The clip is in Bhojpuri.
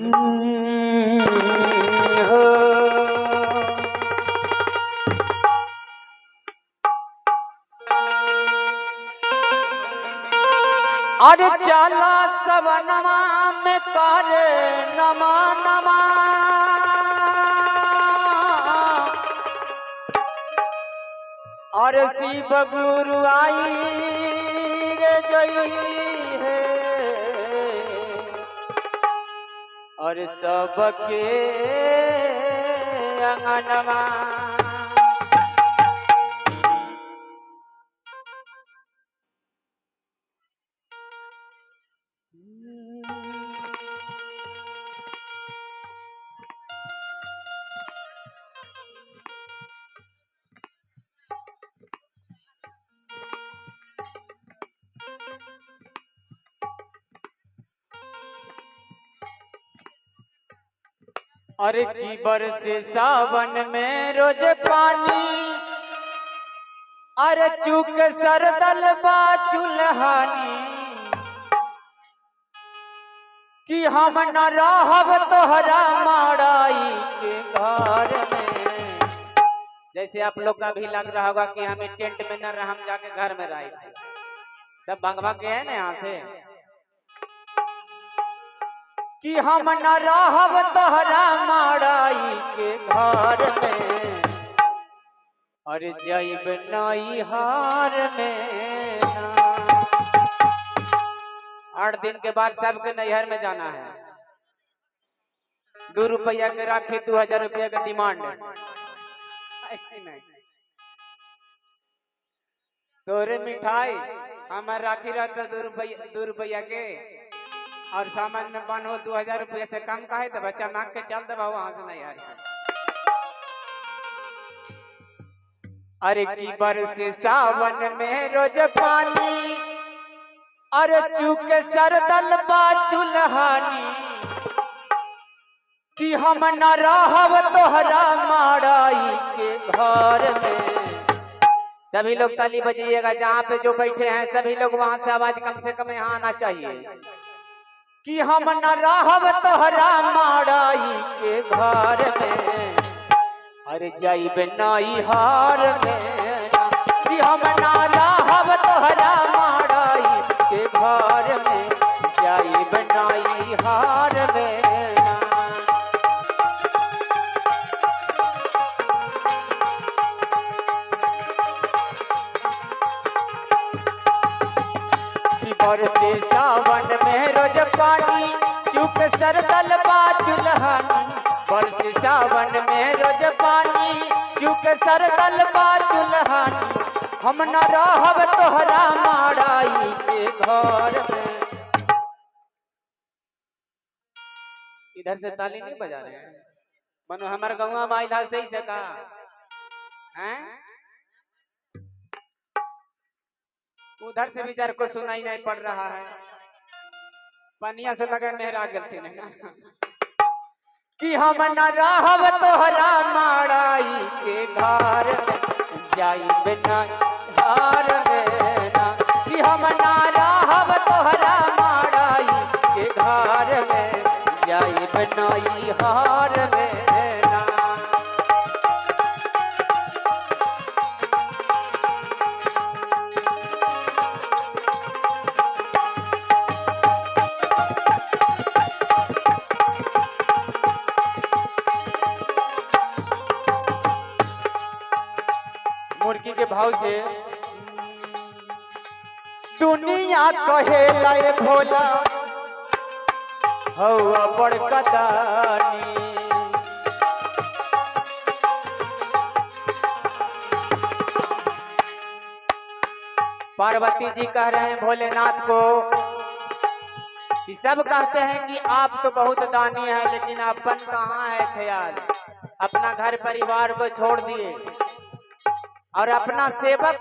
अरे चला सवनमा में कर नमा नमा और शिव गुरु आई रे जई है और सबके अंगनमा अरे की बरसे सावन में रोज पानी अरे चूक सरदल बा चुल्हानी कि हम न रहब तोहरा माड़ाई के घर में। जैसे आप लोग का भी लग रहा होगा कि हमें टेंट में न रह, हम जाके घर में रहे सब भंग के है ना यहाँ से कि हम न रहब तोहरा माड़ाई के घर में और जैब नई हार में 8 दिन के बाद सबके नैहर में जाना है। 2 रुपया के राखी 2000 रुपया का डिमांड है। तोरे मिठाई हमारे राखी रहता 2 रुपया के और सामान में बनो 2000 रुपया से कम का है तो बच्चा मांग के चल दबा वहां से नहीं यार। अरे की बरसे सावन में रोज पानी अरे चूक सरदल बा चुल्हानी कि हम न रहब तोहरा माड़ाई के घर में। सभी लोग ताली बजाइएगा, जहाँ पे जो बैठे हैं सभी लोग वहां से आवाज कम से कम यहाँ आना चाहिए कि हम न रहब तोहरा माड़ाई के घर में अरे जाइब नई हार में कि हम न रहब तोहरा माड़ाई के घर में जाइब नई हार में। बरसे सावन में रोज पानी चूक सरदल बा चुल्हानी बरसे सावन में रोज पानी चूक सरदल बा चुल्हानी हम न रहब तोहरा माड़ाई के घर में। इधर से ताली नहीं बजा रहे हैं मनो हमारे गाँव में आइल सही से कहा हैं उधर से विचार को सुनाई नहीं पड़ रहा है। पनिया से लगे मेहरा गलती नहीं कि हम न रहब तोहरा माड़ाई के घर में जाइब नई हार में ना कि हम न रहब तोहरा माड़ाई के घर में जाइब नई हार में ना। मुर्गी के भाव से दुनिया कहे लाए भोला हवा बड़का दानी पार्वती जी कह रहे हैं भोलेनाथ को कि सब कहते हैं कि आप तो बहुत दानी है लेकिन अपन कहाँ है ख्याल। अपना घर परिवार को छोड़ दिए और अपना सेवक